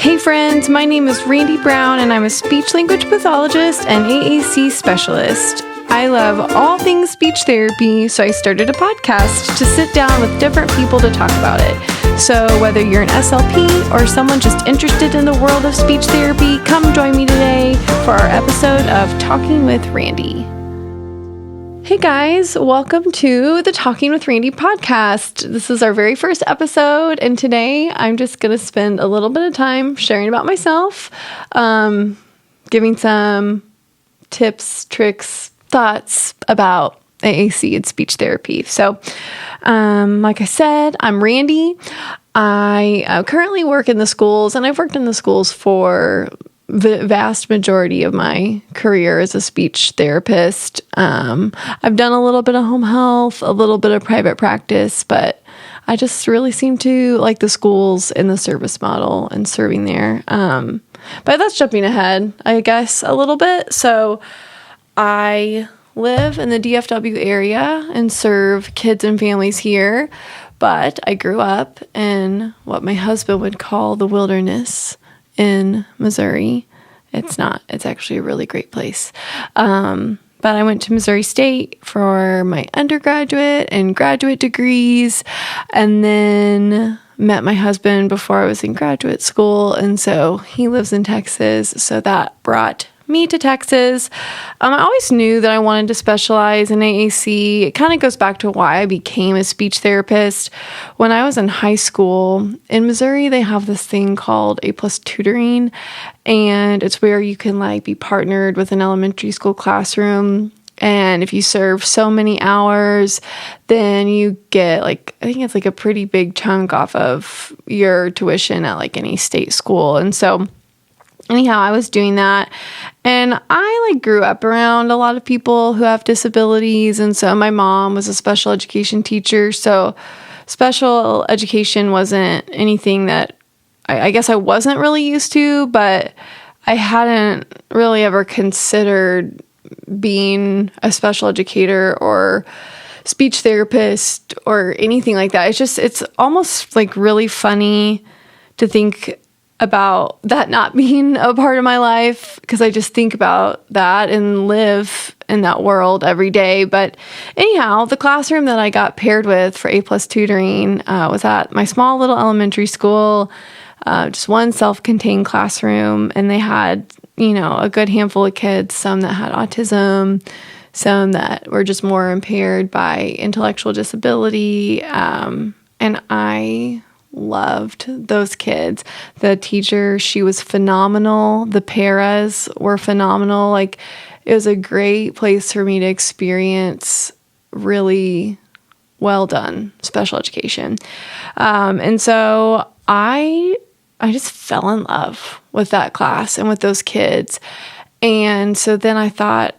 Hey friends, my name is Randi Brown and I'm a speech language pathologist and AAC specialist. I love all things speech therapy, so I started a podcast to sit down with different people to talk about it. So whether you're an SLP or someone just interested in the world of speech therapy, come join me today for our episode of Talking with Randi. Hey guys, welcome to the Talking with Randi podcast. This is our very first episode, and today I'm just going to spend a little bit of time sharing about myself, giving some tips, tricks, thoughts about AAC and speech therapy. So, like I said, I'm Randi. I currently work in the schools, and I've worked in the schools for the vast majority of my career as a speech therapist. I've done a little bit of home health, a little bit of private practice, but I just really seem to like the schools and the service model and serving there. But that's jumping ahead, I guess, a little bit. So I live in the DFW area and serve kids and families here, but I grew up in what my husband would call the wilderness in Missouri. It's not. It's actually a really great place. But I went to Missouri State for my undergraduate and graduate degrees, and then met my husband before I was in graduate school, and so he lives in Texas, so that brought me to Texas. I always knew that I wanted to specialize in AAC. It kind of goes back to why I became a speech therapist. When I was in high school, in Missouri, they have this thing called A+ tutoring, and it's where you can be partnered with an elementary school classroom. And if you serve so many hours, then you get I think it's a pretty big chunk off of your tuition at any state school. And so anyhow, I was doing that, and I grew up around a lot of people who have disabilities, and so my mom was a special education teacher, so special education wasn't anything that I guess I wasn't really used to, but I hadn't really ever considered being a special educator or speech therapist or anything like that. It's almost really funny to think about that not being a part of my life, because I just think about that and live in that world every day. But anyhow, the classroom that I got paired with for A+ tutoring was at my small little elementary school, just one self-contained classroom, and they had, a good handful of kids, some that had autism, some that were just more impaired by intellectual disability, and I loved those kids. The teacher, she was phenomenal. The paras were phenomenal. It was a great place for me to experience really well done special education. And so I just fell in love with that class and with those kids. And so then I thought,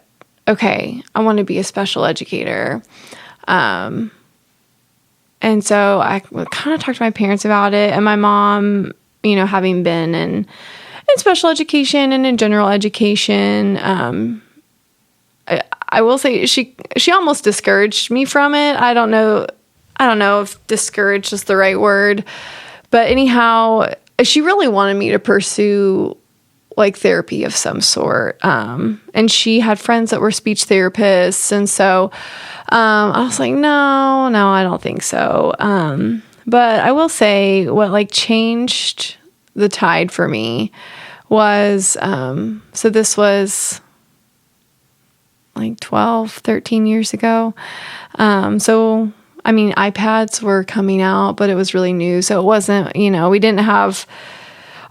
okay, I want to be a special educator. And so I kind of talked to my parents about it, and my mom, having been in special education and in general education, I will say she almost discouraged me from it. I don't know if discouraged is the right word, but anyhow, she really wanted me to pursue therapy of some sort. And she had friends that were speech therapists, and so I was like, no, I don't think so. But I will say what changed the tide for me was, so this was 12, 13 years ago. So, iPads were coming out, but it was really new. So it wasn't, we didn't have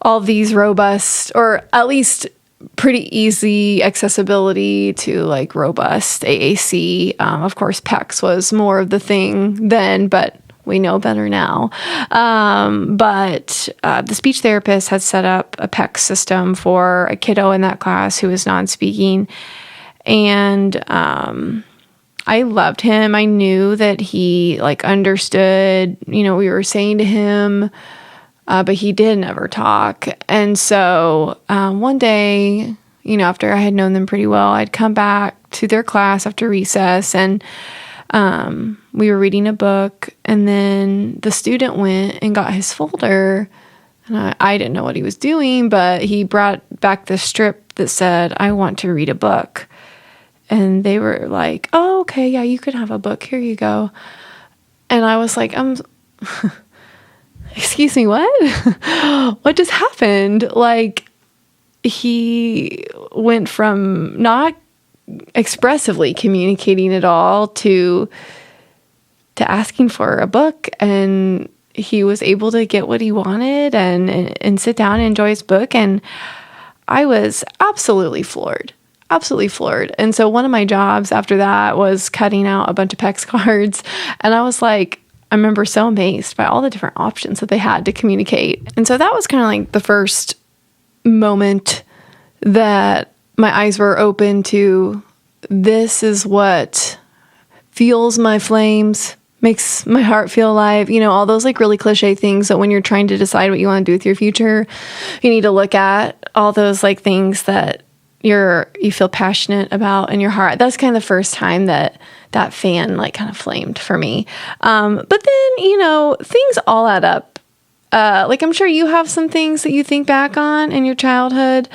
all these robust, or at least pretty easy accessibility to robust AAC. Of course, PECS was more of the thing then, but we know better now. But the speech therapist had set up a PECS system for a kiddo in that class who was non-speaking. And I loved him. I knew that he understood, we were saying to him, but he did never talk. And so one day, after I had known them pretty well, I'd come back to their class after recess, and we were reading a book, and then the student went and got his folder And I didn't know what he was doing, but he brought back this strip that said, "I want to read a book." And they were like, "Oh, okay, yeah, you can have a book. Here you go." And I was like, excuse me, what? What just happened? Like, he went from not expressively communicating at all to asking for a book, and he was able to get what he wanted and sit down and enjoy his book. And I was absolutely floored. Absolutely floored. And so one of my jobs after that was cutting out a bunch of PEX cards. And I was like, I remember so amazed by all the different options that they had to communicate. And so that was kind of like the first moment that my eyes were open to, this is what fuels my flames, makes my heart feel alive. You know, all those like really cliche things that when you're trying to decide what you want to do with your future, you need to look at all those like things that you feel passionate about in your heart. That's kind of the first time that fan like kind of flamed for me. But then, you know, things all add up. Like I'm sure you have some things that you think back on in your childhood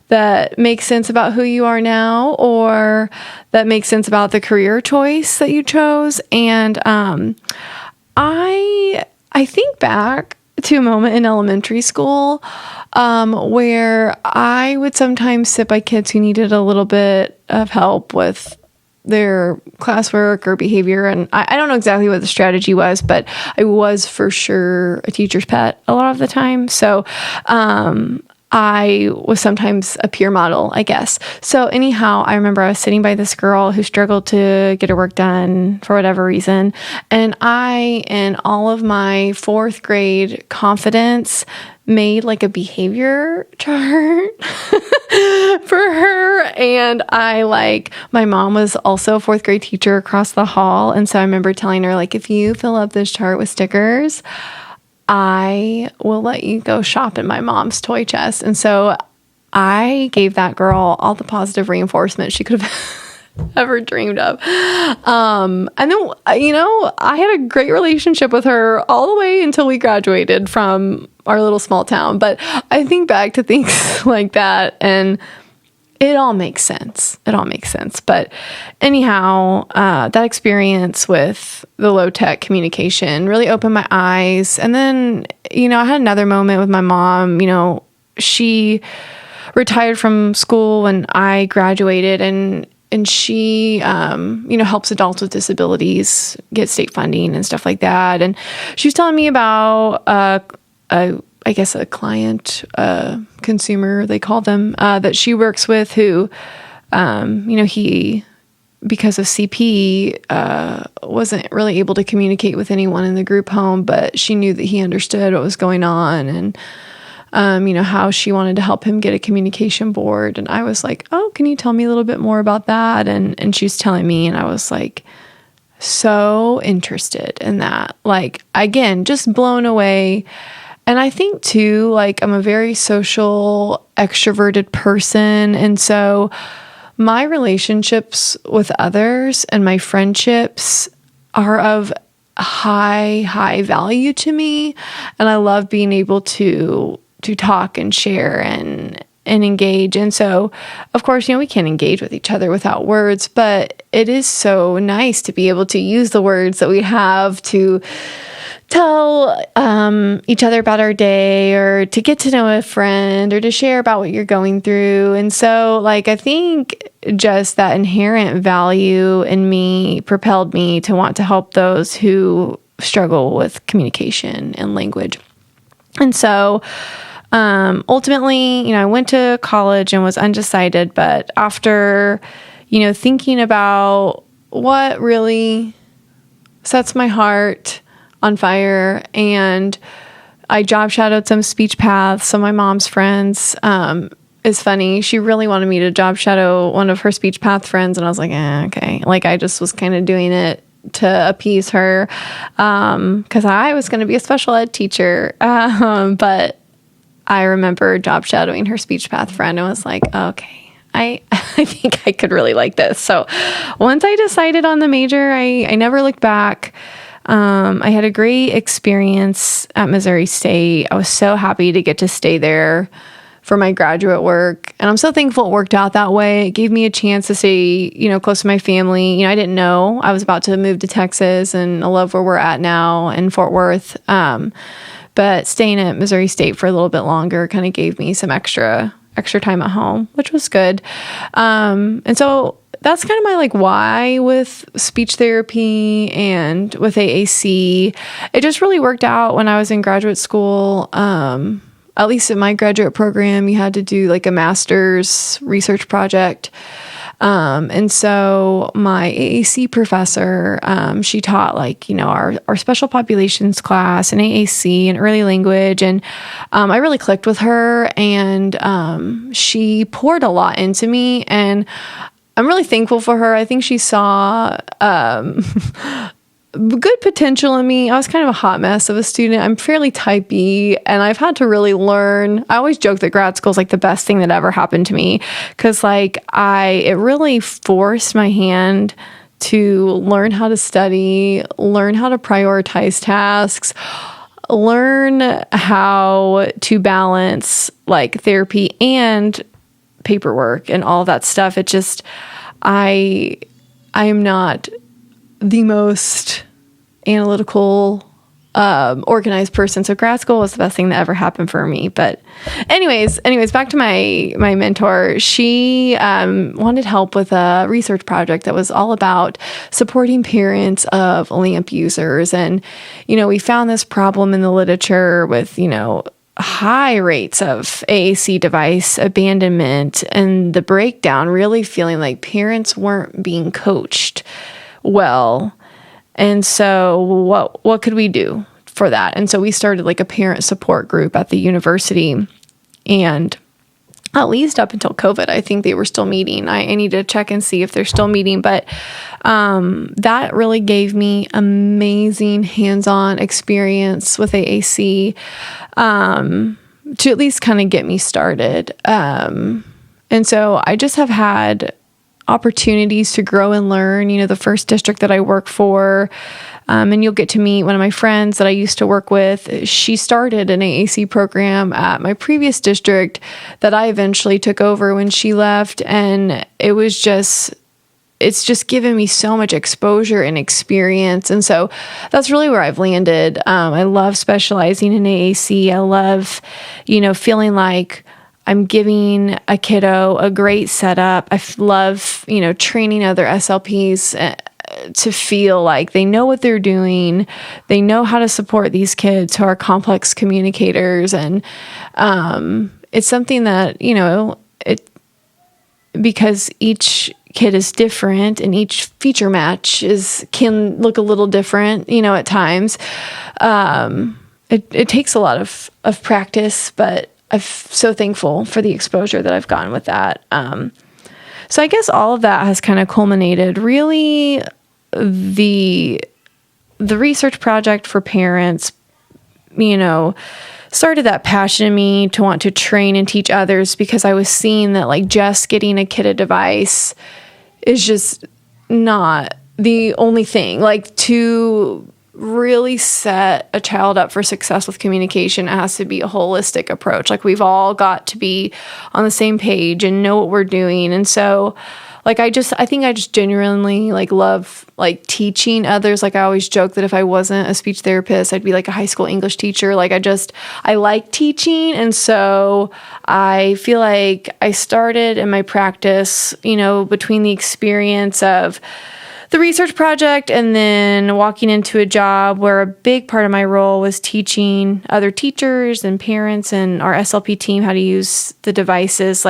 that make sense about who you are now, or that make sense about the career choice that you chose. And I think back to a moment in elementary school where I would sometimes sit by kids who needed a little bit of help with their classwork or behavior. And I don't know exactly what the strategy was, but I was for sure a teacher's pet a lot of the time. So I was sometimes a peer model, I guess. So anyhow, I remember I was sitting by this girl who struggled to get her work done for whatever reason. And I, in all of my fourth grade confidence, made like a behavior chart for her. And my mom was also a fourth grade teacher across the hall. And so I remember telling her, like, if you fill up this chart with stickers, I will let you go shop in my mom's toy chest. And so I gave that girl all the positive reinforcement she could have ever dreamed of. And then, you know, I had a great relationship with her all the way until we graduated from our little small town. But I think back to things like that, and it all makes sense. It all makes sense. But anyhow, that experience with the low-tech communication really opened my eyes. And then, you know, I had another moment with my mom. You know, she retired from school when I graduated, and she, you know, helps adults with disabilities get state funding and stuff like that. And she was telling me about I guess a client, consumer, they call them, that she works with who, you know, he, because of CP, wasn't really able to communicate with anyone in the group home, but she knew that he understood what was going on, and, you know, how she wanted to help him get a communication board. And I was like, oh, can you tell me a little bit more about that? And she was telling me, and I was like, so interested in that. Like, again, just blown away. And I think too, like, I'm a very social, extroverted person. And so my relationships with others and my friendships are of high value to me. And I love being able to talk and share and engage. And so, of course, you know, we can't engage with each other without words, but it is so nice to be able to use the words that we have to tell each other about our day, or to get to know a friend, or to share about what you're going through. And so, like, I think just that inherent value in me propelled me to want to help those who struggle with communication and language. And so ultimately, you know, I went to college and was undecided, but after, you know, thinking about what really sets my heart on fire, and I job shadowed some speech paths. So my mom's friends, is funny. She really wanted me to job shadow one of her speech path friends, and I was like, okay. Like, I just was kind of doing it to appease her, because I was going to be a special ed teacher. But I remember job shadowing her speech path friend and was like, okay, I think I could really like this. So once I decided on the major, I never looked back. I had a great experience at Missouri State. I was so happy to get to stay there for my graduate work. And I'm so thankful it worked out that way. It gave me a chance to stay, close to my family. I didn't know I was about to move to Texas, and I love where we're at now in Fort Worth. But staying at Missouri State for a little bit longer kind of gave me some extra time at home, which was good. And so that's kind of my why with speech therapy and with AAC. It just really worked out when I was in graduate school. At least in my graduate program, you had to do a master's research project. And so my AAC professor, she taught our special populations class and AAC and early language. And I really clicked with her, and she poured a lot into me, and I'm really thankful for her. I think she saw good potential in me. I was kind of a hot mess of a student. I'm fairly type B, and I've had to really learn. I always joke that grad school is the best thing that ever happened to me, because it really forced my hand to learn how to study, learn how to prioritize tasks, learn how to balance therapy and paperwork and all of that stuff. It just, I am not the most analytical, organized person. So grad school was the best thing that ever happened for me. But anyways, back to my mentor. She wanted help with a research project that was all about supporting parents of LAMP users. And, we found this problem in the literature with, high rates of AAC device abandonment, and the breakdown really feeling like parents weren't being coached well. And so what could we do for that? And so we started a parent support group at the university, and at least up until COVID, I think they were still meeting. I need to check and see if they're still meeting, but that really gave me amazing hands-on experience with AAC to at least kind of get me started. And so I just have had opportunities to grow and learn. The first district that I work for, and you'll get to meet one of my friends that I used to work with. She started an AAC program at my previous district that I eventually took over when she left. And it's just given me so much exposure and experience. And so that's really where I've landed. I love specializing in AAC. I love, feeling like I'm giving a kiddo a great setup. I love, training other SLPs to feel like they know what they're doing. They know how to support these kids who are complex communicators. And it's something that, because each kid is different and each feature match can look a little different, at times. It takes a lot of practice, but I'm so thankful for the exposure that I've gotten with that. So I guess all of that has kind of culminated. Really, the research project for parents, started that passion in me to want to train and teach others, because I was seeing that just getting a kid a device is just not the only thing. To really set a child up for success with communication, it has to be a holistic approach. We've all got to be on the same page and know what we're doing. And so I think I just genuinely love teaching others. I always joke that if I wasn't a speech therapist, I'd be a high school English teacher. I like teaching. And so I feel like I started in my practice, between the experience of the research project and then walking into a job where a big part of my role was teaching other teachers and parents and our SLP team how to use the devices.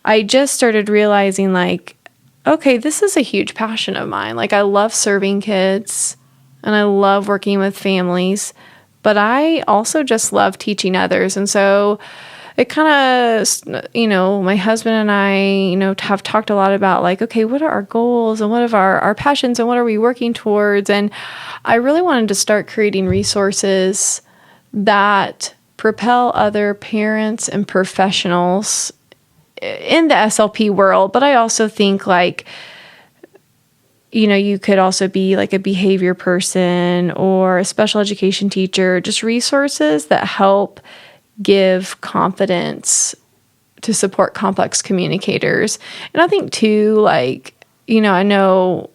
I just started realizing okay, this is a huge passion of mine. I love serving kids and I love working with families, but I also just love teaching others. And so it kind of, my husband and I, have talked a lot about okay, what are our goals and what are our passions and what are we working towards? And I really wanted to start creating resources that propel other parents and professionals in the SLP world. But I also think you could also be like a behavior person or a special education teacher, just resources that help give confidence to support complex communicators. And I think too, like, I know,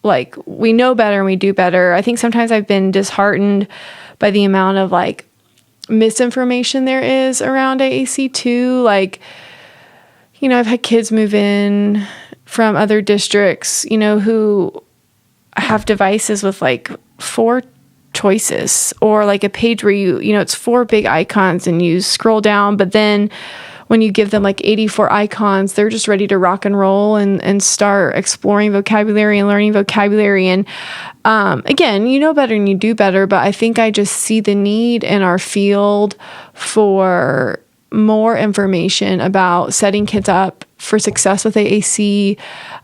like, we know better and we do better. I think sometimes I've been disheartened by the amount of like misinformation there is around AAC too. Like, I've had kids move in from other districts, who have devices with like 4 choices, or like a page where it's 4 big icons and you scroll down, but then when you give them like 84 icons, they're just ready to rock and roll and start exploring vocabulary and learning vocabulary. And again, you know better and you do better, but I think I just see the need in our field for more information about setting kids up for success with AAC,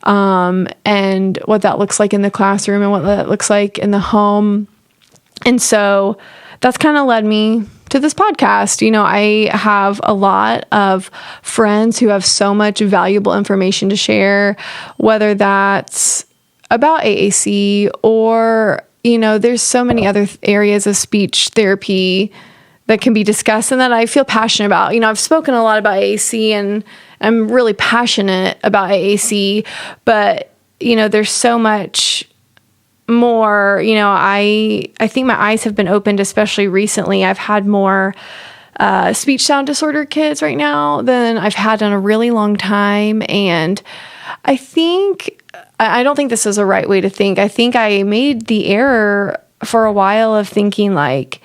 and what that looks like in the classroom and what that looks like in the home. And so that's kind of led me to this podcast. I have a lot of friends who have so much valuable information to share, whether that's about AAC or, there's so many other areas of speech therapy that can be discussed and that I feel passionate about. I've spoken a lot about AAC and I'm really passionate about AAC, but, there's so much more. I think my eyes have been opened, especially recently. I've had more speech sound disorder kids right now than I've had in a really long time. And I don't think this is a right way to think. I think I made the error for a while of thinking like,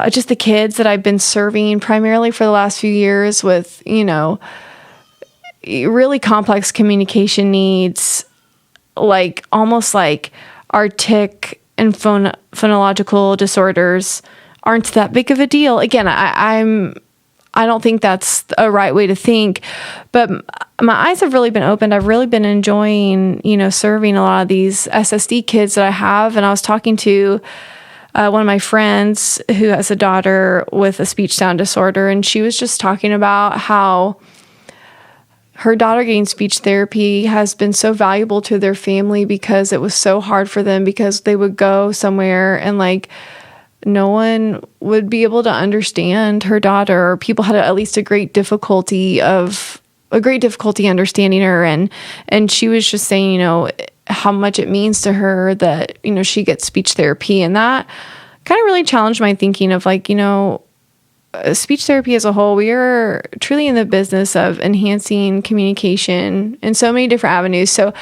just the kids that I've been serving primarily for the last few years with, really complex communication needs, like almost like our tic and phonological disorders aren't that big of a deal. Again, I don't think that's a right way to think, but my eyes have really been opened. I've really been enjoying, serving a lot of these SSD kids that I have. And I was talking to one of my friends who has a daughter with a speech sound disorder, and she was just talking about how her daughter getting speech therapy has been so valuable to their family because it was so hard for them, because they would go somewhere and like no one would be able to understand her daughter, or people had at least a great difficulty understanding her. And she was just saying, how much it means to her that, she gets speech therapy. And that kind of really challenged my thinking of like, speech therapy as a whole, we are truly in the business of enhancing communication in so many different avenues. So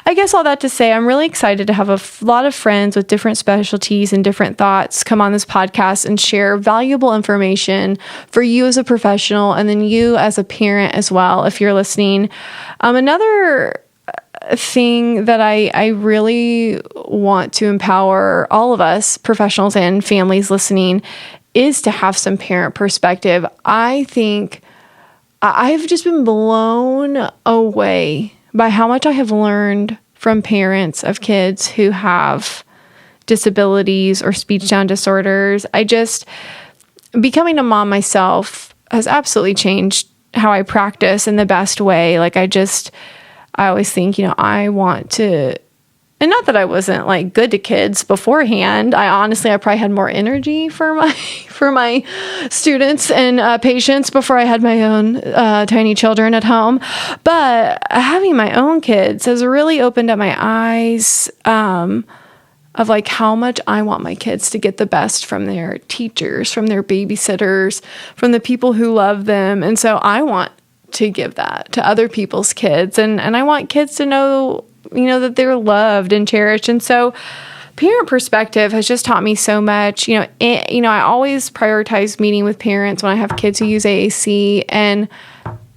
I guess all that to say, I'm really excited to have a lot of friends with different specialties and different thoughts come on this podcast and share valuable information for you as a professional, and then you as a parent as well, if you're listening. Another thing that I really want to empower all of us professionals and families listening is to have some parent perspective. I think I've just been blown away by how much I have learned from parents of kids who have disabilities or speech sound disorders. Becoming a mom myself has absolutely changed how I practice in the best way. Like I always think, I want to, and not that I wasn't like good to kids beforehand. I probably had more energy for my students and patients before I had my own tiny children at home. But having my own kids has really opened up my eyes of like how much I want my kids to get the best from their teachers, from their babysitters, from the people who love them. And so I want to give that to other people's kids. And I want kids to know, that they're loved and cherished. And so parent perspective has just taught me so much. I always prioritize meeting with parents when I have kids who use AAC. And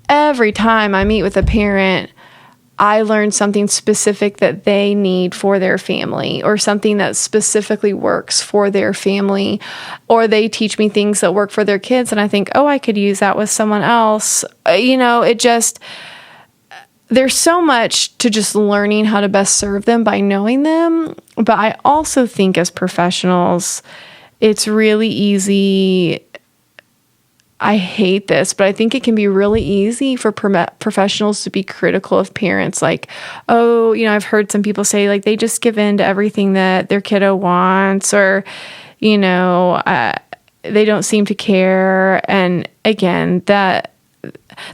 every time I meet with a parent, I learn something specific that they need for their family, or something that specifically works for their family, or they teach me things that work for their kids. And I think, I could use that with someone else. There's so much to just learning how to best serve them by knowing them. But I also think as professionals, it's really easy. I hate this, but I think it can be really easy for professionals to be critical of parents. Like, oh, I've heard some people say like they just give in to everything that their kiddo wants, or, they don't seem to care. And again, that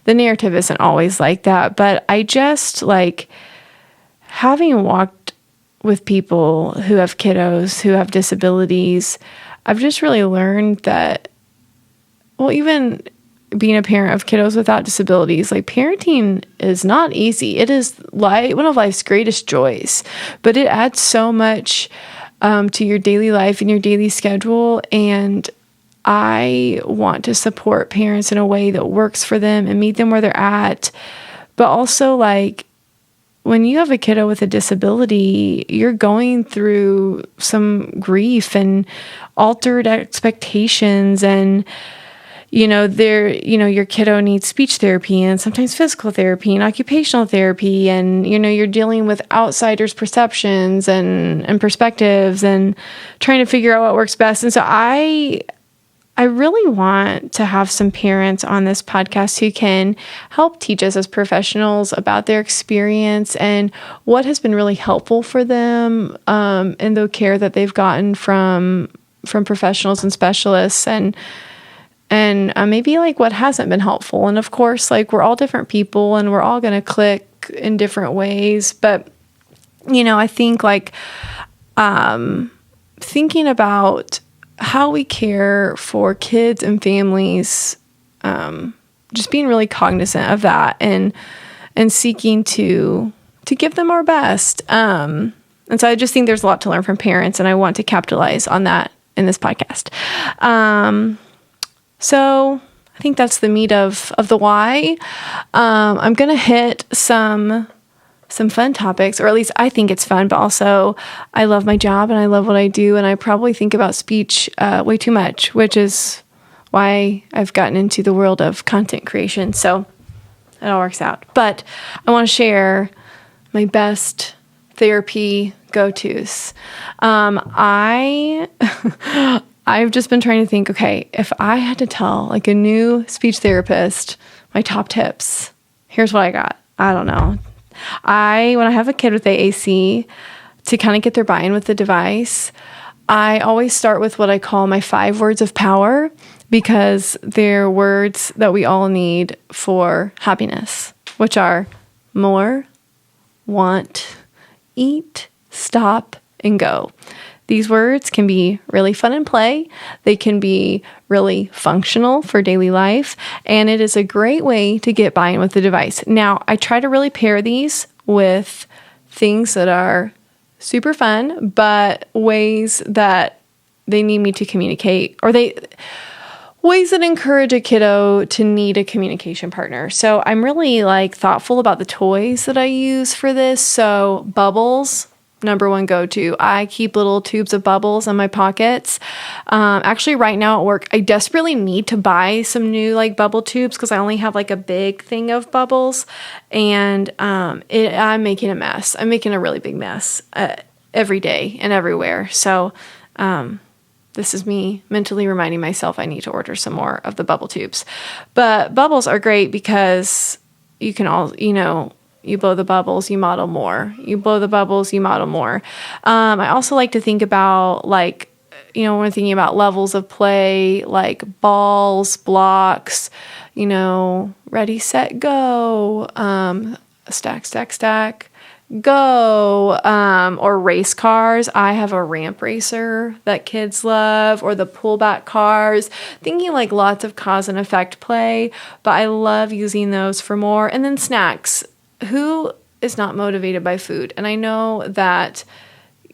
the narrative isn't always like that, but I just like having walked with people who have kiddos who have disabilities, I've just really learned that, well, even being a parent of kiddos without disabilities, like parenting is not easy. It is one of life's greatest joys, but it adds so much to your daily life and your daily schedule. And I want to support parents in a way that works for them and meet them where they're at. But also, like, when you have a kiddo with a disability, you're going through some grief and altered expectations, and your kiddo needs speech therapy and sometimes physical therapy and occupational therapy. And, you're dealing with outsiders' perceptions and perspectives and trying to figure out what works best. And so I really want to have some parents on this podcast who can help teach us as professionals about their experience and what has been really helpful for them in the care that they've gotten from professionals and specialists, and maybe like what hasn't been helpful. And of course, like we're all different people and we're all going to click in different ways. But, I think like thinking about how we care for kids and families, just being really cognizant of that and seeking to give them our best. And so I just think there's a lot to learn from parents, and I want to capitalize on that in this podcast. So I think that's the meat of the why. I'm going to hit some fun topics, or at least I think it's fun, but also I love my job and I love what I do. And I probably think about speech way too much, which is why I've gotten into the world of content creation. So it all works out. But I want to share my best therapy go-tos. I've just been trying to think, okay, if I had to tell like a new speech therapist my top tips, here's what I got. I don't know. When I have a kid with AAC, to kind of get their buy-in with the device, I always start with what I call my 5 words of power, because they're words that we all need for happiness, which are more, want, eat, stop, and go. These words can be really fun and play. They can be really functional for daily life, and it is a great way to get buy-in with the device. Now, I try to really pair these with things that are super fun, but ways that they need me to communicate, or ways that encourage a kiddo to need a communication partner. So I'm really like thoughtful about the toys that I use for this. So bubbles, number one go-to. I keep little tubes of bubbles in my pockets. Actually, right now at work, I desperately need to buy some new like bubble tubes because I only have like a big thing of bubbles, and I'm making a mess. I'm making a really big mess every day and everywhere. So this is me mentally reminding myself I need to order some more of the bubble tubes. But bubbles are great because you can all, you blow the bubbles, you model more. You blow the bubbles, you model more. I also like to think about when we're thinking about levels of play, like balls, blocks, ready, set, go, stack, stack, stack, go, or race cars. I have a ramp racer that kids love, or the pullback cars, thinking like lots of cause and effect play, but I love using those for more. And then snacks. Who is not motivated by food? And I know that,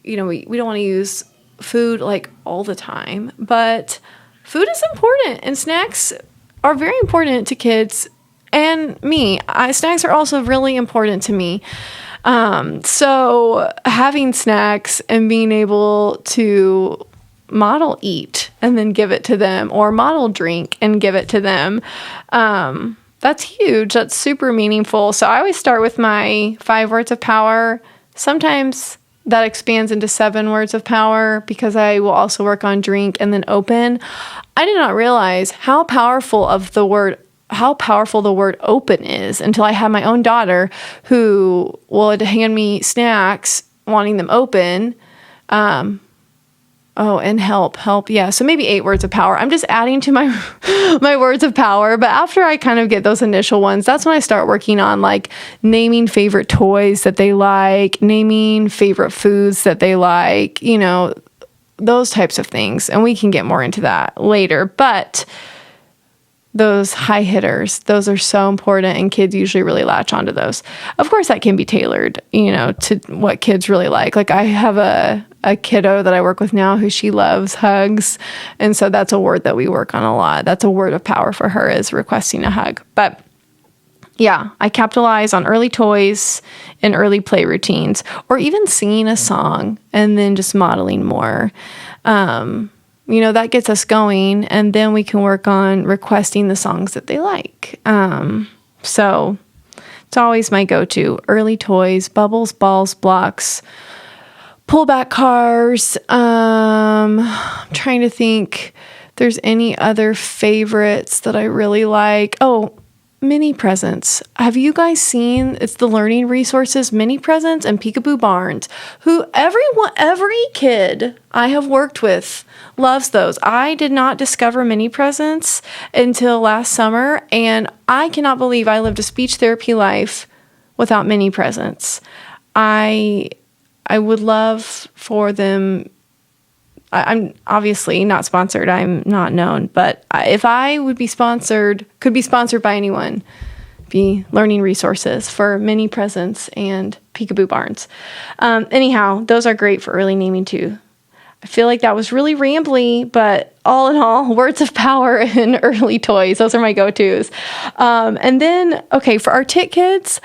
we don't want to use food like all the time, but food is important, and snacks are very important to kids and me. Snacks are also really important to me. So having snacks and being able to model eat and then give it to them, or model drink and give it to them, that's huge. That's super meaningful. So I always start with my 5 words of power. Sometimes that expands into 7 words of power because I will also work on drink and then open. I did not realize how powerful the word open is until I had my own daughter who would hand me snacks wanting them open. And help. Yeah. So maybe 8 words of power. I'm just adding to my my words of power. But after I kind of get those initial ones, that's when I start working on like naming favorite toys that they like, naming favorite foods that they like, those types of things. And we can get more into that later. But those high hitters, those are so important, and kids usually really latch onto those. Of course, that can be tailored, to what kids really like. Like I have a kiddo that I work with now who she loves hugs. And so that's a word that we work on a lot. That's a word of power for her, is requesting a hug. But yeah, I capitalize on early toys and early play routines, or even singing a song and then just modeling more. That gets us going, and then we can work on requesting the songs that they like. So it's always my go-to. Early toys, bubbles, balls, blocks, pullback cars. I'm trying to think if there's any other favorites that I really like. Oh, mini presents. Have you guys seen, it's the learning resources, mini presents and Peekaboo Barns, who every kid I have worked with loves those. I did not discover mini presents until last summer, and I cannot believe I lived a speech therapy life without mini presents. I would love for them. I'm obviously not sponsored. I'm not known, but if I could be sponsored by anyone, be learning resources for mini presents and Peekaboo Barns. Anyhow, those are great for early naming too. I feel like that was really rambly, but all in all, words of power and early toys. Those are my go-tos. And then, for our TIC kids,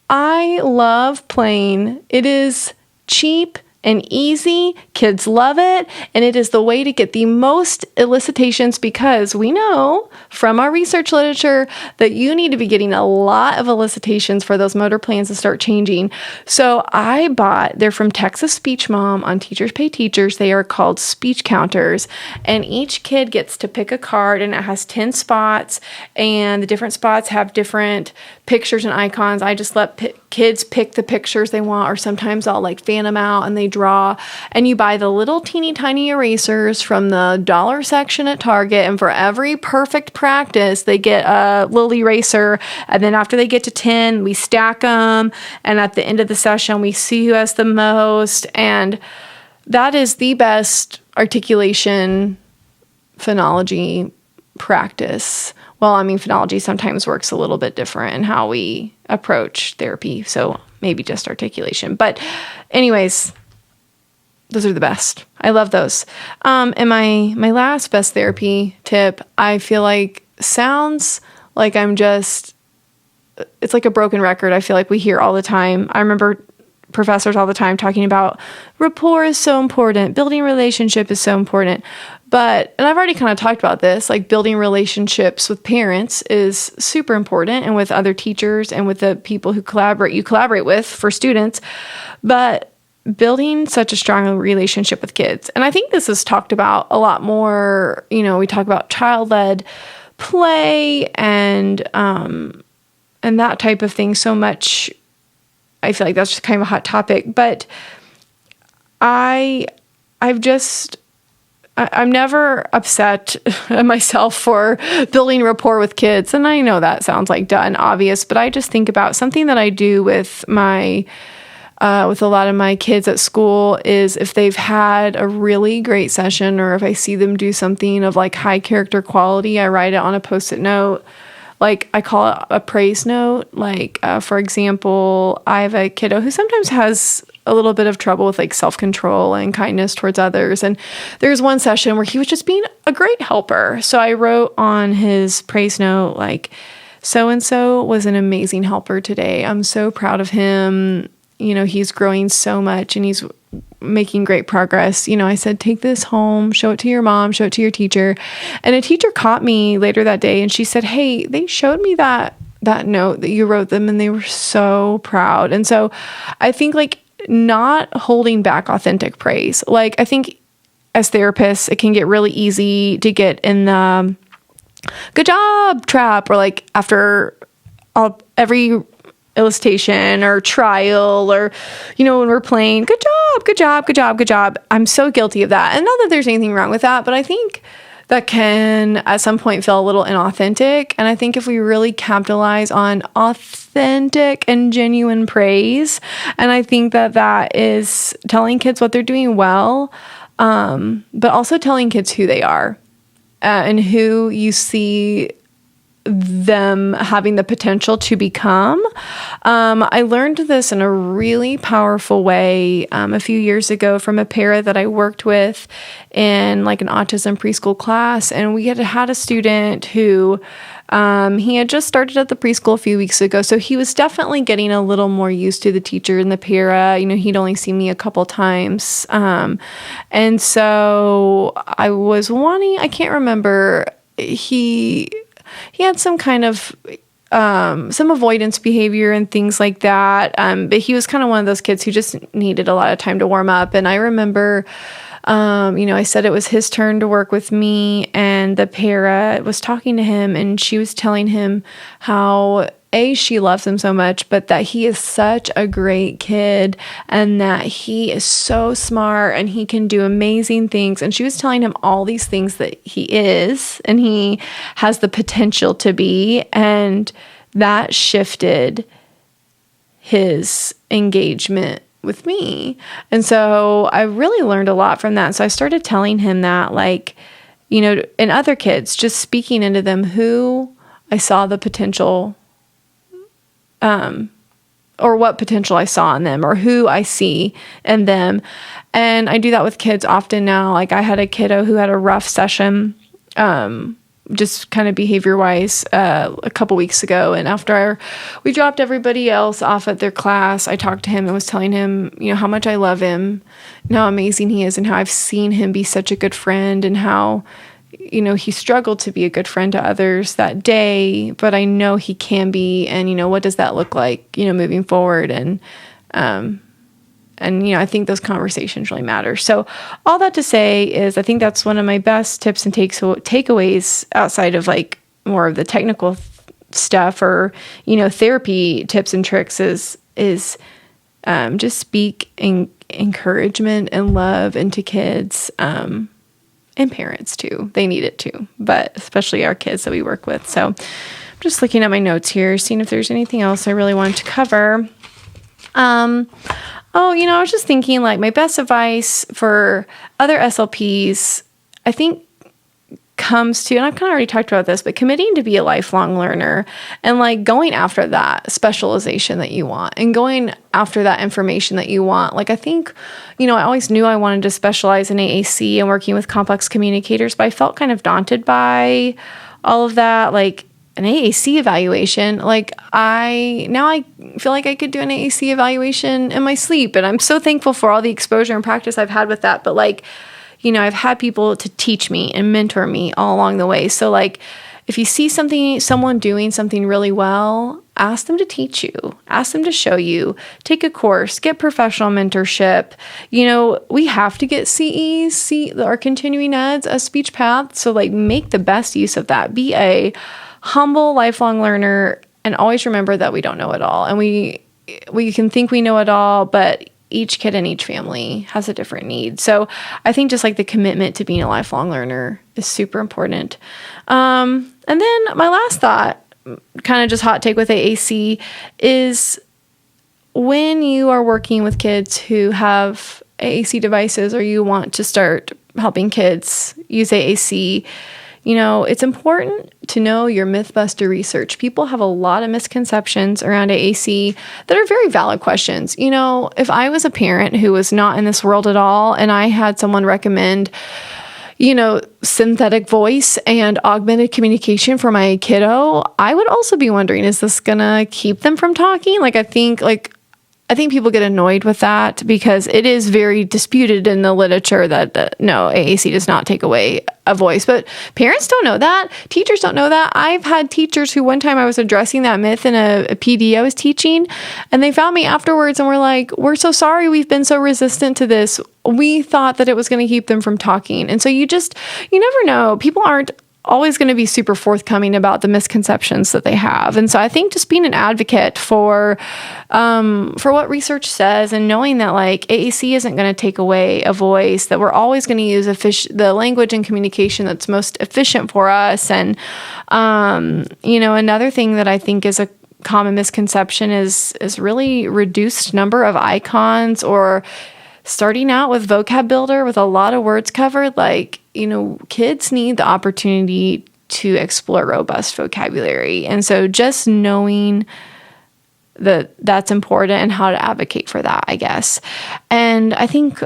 I love playing. It is cheap and easy. Kids love it. And it is the way to get the most elicitations, because we know from our research literature that you need to be getting a lot of elicitations for those motor plans to start changing. So they're from Texas Speech Mom on Teachers Pay Teachers. They are called speech counters. And each kid gets to pick a card, and it has 10 spots. And the different spots have different pictures and icons. I just let kids pick the pictures they want, or sometimes I'll fan them out and they draw. And you buy the little teeny tiny erasers from the dollar section at Target, and for every perfect practice they get a little eraser, and then after they get to 10 we stack them, and at the end of the session we see who has the most. And that is the best articulation phonology practice. Well, phonology sometimes works a little bit different in how we approach therapy, so maybe just articulation. But anyways, those are the best. I love those. And my last best therapy tip, I feel like sounds like it's like a broken record. I feel like we hear all the time. I remember professors all the time talking about rapport is so important, building relationship is so important. And I've already kind of talked about this, like building relationships with parents is super important, and with other teachers and with the people who you collaborate with for students, but building such a strong relationship with kids. And I think this is talked about a lot more. We talk about child-led play and that type of thing so much. I feel like that's just kind of a hot topic, but I'm never upset myself for building rapport with kids. And I know that sounds like duh and obvious, but I just think about something that I do with with a lot of my kids at school is if they've had a really great session, or if I see them do something of high character quality, I write it on a Post-it note. I call it a praise note. For example, I have a kiddo who sometimes has a little bit of trouble with self-control and kindness towards others. And there's one session where he was just being a great helper. So I wrote on his praise note, so-and-so was an amazing helper today. I'm so proud of him. He's growing so much and he's making great progress. I said, take this home, show it to your mom, show it to your teacher. And a teacher caught me later that day and she said, hey, they showed me that note that you wrote them and they were so proud. And so I think not holding back authentic praise. Like, I think as therapists, it can get really easy to get in the good job trap, or like after every illustration or trial, or, you know, when we're playing, good job, good job, good job, good job. I'm so guilty of that. And not that there's anything wrong with that, but I think that can at some point feel a little inauthentic. And I think if we really capitalize on authentic and genuine praise, and I think that is telling kids what they're doing well, but also telling kids who they are, and who you see them having the potential to become. I learned this in a really powerful way a few years ago from a para that I worked with in like an autism preschool class. And we had a student who he had just started at the preschool a few weeks ago. So he was definitely getting a little more used to the teacher and the para. You know, he'd only seen me a couple times. And so I was wanting, I can't remember, he had some kind of some avoidance behavior and things like that. But he was kind of one of those kids who just needed a lot of time to warm up. And I remember, I said it was his turn to work with me, and the para was talking to him, and she was telling him how she loves him so much, but that he is such a great kid, and that he is so smart and he can do amazing things. And she was telling him all these things that he is and he has the potential to be. And that shifted his engagement with me. And so I really learned a lot from that. So I started telling him that, like, you know, and other kids, just speaking into them who I saw the potential, or what potential I saw in them, or who I see in them. And I do that with kids often now. Like, I had a kiddo who had a rough session, just kind of behavior-wise, a couple weeks ago. And after we dropped everybody else off at their class, I talked to him and was telling him, you know, how much I love him and how amazing he is, and how I've seen him be such a good friend, and how, you know, he struggled to be a good friend to others that day, but I know he can be. And, you know, what does that look like, you know, moving forward? And, you know, I think those conversations really matter. So all that to say is, I think that's one of my best tips and takeaways outside of like more of the technical stuff, or, you know, therapy tips and tricks is just speak encouragement and love into kids, and parents too. They need it too, but especially our kids that we work with. So I'm just looking at my notes here, seeing if there's anything else I really wanted to cover. I was just thinking, like, my best advice for other SLPs, I think, comes to, and I've kind of already talked about this, but committing to be a lifelong learner, and like going after that specialization that you want, and going after that information that you want. Like, I think, you know, I always knew I wanted to specialize in AAC and working with complex communicators, but I felt kind of daunted by all of that. Like, an AAC evaluation, like, I feel like I could do an AAC evaluation in my sleep, and I'm so thankful for all the exposure and practice I've had with that. But like, you know, I've had people to teach me and mentor me all along the way. So like, if you see someone doing something really well, ask them to teach you, ask them to show you, take a course, get professional mentorship. You know, we have to get CEs, our continuing eds, a speech path. So like, make the best use of that. Be a humble, lifelong learner, and always remember that we don't know it all. And we can think we know it all, but each kid and each family has a different need. So I think just like the commitment to being a lifelong learner is super important. And then my last thought, kind of just hot take with AAC, is when you are working with kids who have AAC devices, or you want to start helping kids use AAC, you know, it's important to know your Mythbuster research. People have a lot of misconceptions around AAC that are very valid questions. You know, if I was a parent who was not in this world at all, and I had someone recommend, you know, synthetic voice and augmented communication for my kiddo, I would also be wondering, is this gonna keep them from talking? Like, I think, like, I think people get annoyed with that because it is very disputed in the literature that no, AAC does not take away a voice. But parents don't know that. Teachers don't know that. I've had teachers who one time I was addressing that myth in a PD I was teaching, and they found me afterwards and were like, we're so sorry we've been so resistant to this. We thought that it was going to keep them from talking. And so you never know. People aren't always going to be super forthcoming about the misconceptions that they have. And so I think just being an advocate for what research says and knowing that like AAC isn't going to take away a voice, that we're always going to use the language and communication that's most efficient for us. And, another thing that I think is a common misconception is really reduced number of icons, or starting out with vocab builder with a lot of words covered. Like, kids need the opportunity to explore robust vocabulary. And so just knowing that that's important and how to advocate for that, I guess. And I think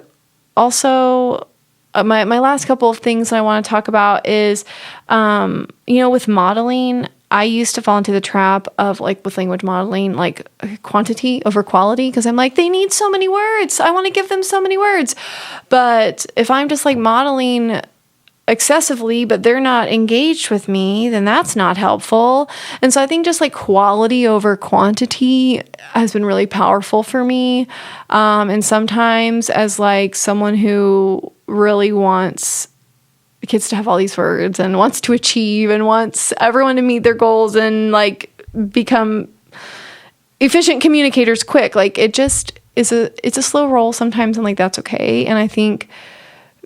also my last couple of things I want to talk about is, with modeling, I used to fall into the trap of like with language modeling, like quantity over quality, because I'm like, they need so many words. I want to give them so many words. But if I'm just like modeling excessively, but they're not engaged with me, then that's not helpful. And so I think just like quality over quantity has been really powerful for me. And sometimes as like someone who really wants kids to have all these words and wants to achieve and wants everyone to meet their goals and like become efficient communicators quick, like it's a slow roll sometimes, and like that's okay. And I think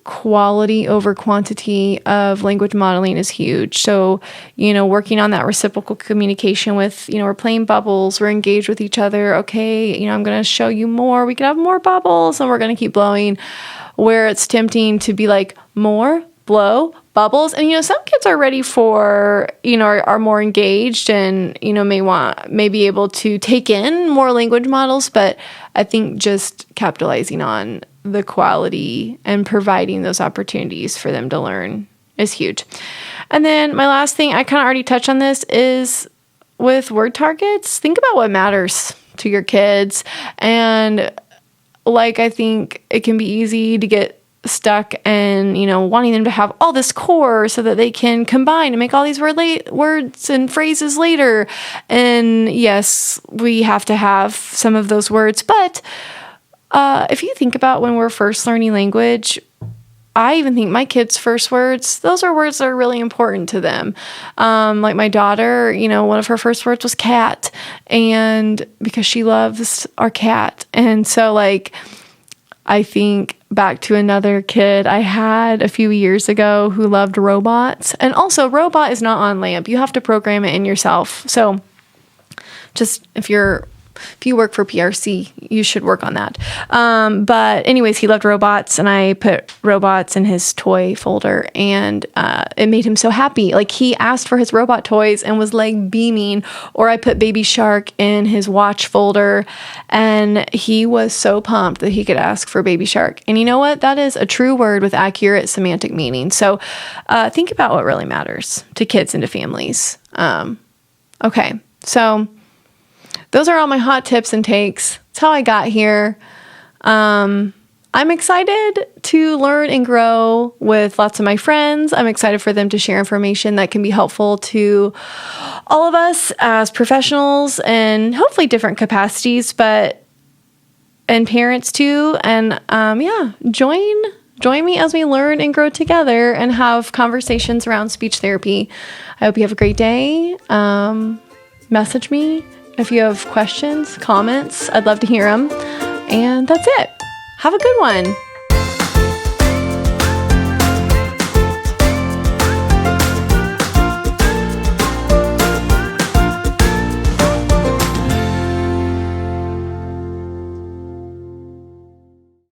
quality over quantity of language modeling is huge. So, working on that reciprocal communication with, we're playing bubbles, we're engaged with each other. Okay, I'm going to show you more. We can have more bubbles, and we're going to keep blowing, where it's tempting to be like more, blow, bubbles. And, some kids are ready for, are more engaged and, may be able to take in more language models. But I think just capitalizing on the quality and providing those opportunities for them to learn is huge. And then my last thing, I kind of already touched on this, is with word targets, think about what matters to your kids. And like, I think it can be easy to get stuck and, wanting them to have all this core so that they can combine and make all these words and phrases later. And yes, we have to have some of those words, but if you think about when we're first learning language, I even think my kids' first words, those are words that are really important to them. Like my daughter, one of her first words was cat, and because she loves our cat. And so like, I think back to another kid I had a few years ago who loved robots. And also, robot is not on LAMP. You have to program it in yourself. So just if you work for PRC, you should work on that. But anyways, he loved robots, and I put robots in his toy folder, and it made him so happy. Like, he asked for his robot toys and was like beaming. Or I put Baby Shark in his watch folder, and he was so pumped that he could ask for Baby Shark. And you know what? That is a true word with accurate semantic meaning. So think about what really matters to kids and to families. Okay, so those are all my hot tips and takes. That's how I got here. I'm excited to learn and grow with lots of my friends. I'm excited for them to share information that can be helpful to all of us as professionals and hopefully different capacities, and parents too. And join me as we learn and grow together and have conversations around speech therapy. I hope you have a great day. Message me if you have questions, comments. I'd love to hear them. And that's it. Have a good one.